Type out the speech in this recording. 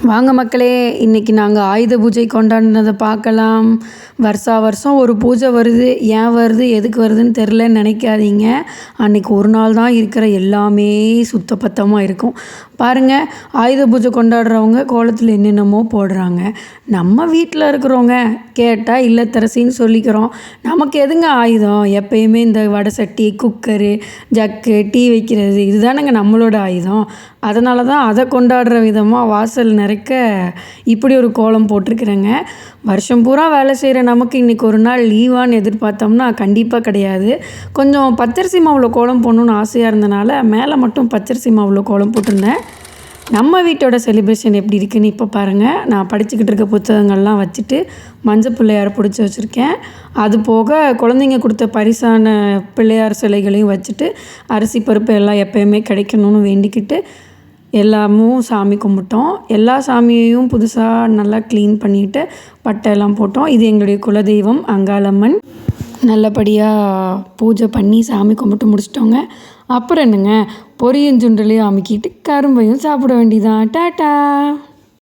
வாங்க மக்களே, இன்றைக்கி நாங்கள் ஆயுத பூஜை கொண்டாடினதை பார்க்கலாம். வருஷா வருஷம் ஒரு பூஜை வருது, ஏன் வருது எதுக்கு வருதுன்னு தெரிலன்னு நினைக்காதீங்க. அன்றைக்கி ஒரு நாள் தான் இருக்கிற எல்லாமே சுத்தபத்தமாக இருக்கும். பாருங்கள், ஆயுத பூஜை கொண்டாடுறவங்க கோலத்தில் என்னென்னமோ போடுறாங்க. நம்ம வீட்டில் இருக்கிறவங்க கேட்டால் இல்லத்தரசின்னு சொல்லிக்கிறோம். நமக்கு எதுங்க ஆயுதம்? எப்பயுமே இந்த வடை சட்டி, குக்கரு, ஜக்கு, டீ வைக்கிறது இதுதானங்க நம்மளோட ஆயுதம். அதனால தான் அதை கொண்டாடுற விதமாக வாசல் நிறைக்க இப்படி ஒரு கோலம் போட்டிருக்கிறேங்க. வருஷம் பூரா வேலை செய்கிற நமக்கு இன்றைக்கி ஒரு நாள் லீவான்னு எதிர்பார்த்தோம்னா கண்டிப்பாக கிடையாது. கொஞ்சம் பச்சரிசி மாவில் கோலம் போடணுன்னு ஆசையாக இருந்தனால மேலே மட்டும் பச்சரிசி மாவில் கோலம் போட்டிருந்தேன். நம்ம வீட்டோட செலிப்ரேஷன் எப்படி இருக்குதுன்னு இப்போ பாருங்கள். நான் படிச்சுக்கிட்டு இருக்க புத்தகங்கள்லாம் வச்சுட்டு மஞ்சள் பிள்ளையாரை பிடிச்சி வச்சுருக்கேன். அது போக குழந்தைங்க கொடுத்த பரிசான பிள்ளையார் சிலைகளையும் வச்சுட்டு அரிசி பருப்பு எல்லாம் எப்போயுமே கிடைக்கணும்னு வேண்டிக்கிட்டு எல்லாமும் சாமி கும்பிட்டோம். எல்லா சாமியையும் புதுசாக நல்லா க்ளீன் பண்ணிவிட்டு பட்டையெல்லாம் போட்டோம். இது எங்களுடைய குலதெய்வம் அங்காளம்மன். நல்லபடியாக பூஜை பண்ணி சாமி கும்பிட்டு முடிச்சிட்டோங்க. அப்புறம் என்னங்க, பொரியஞ்சுண்டலையும் அமுக்கிட்டு கரும்பையும் சாப்பிட வேண்டியதான். டாட்டா.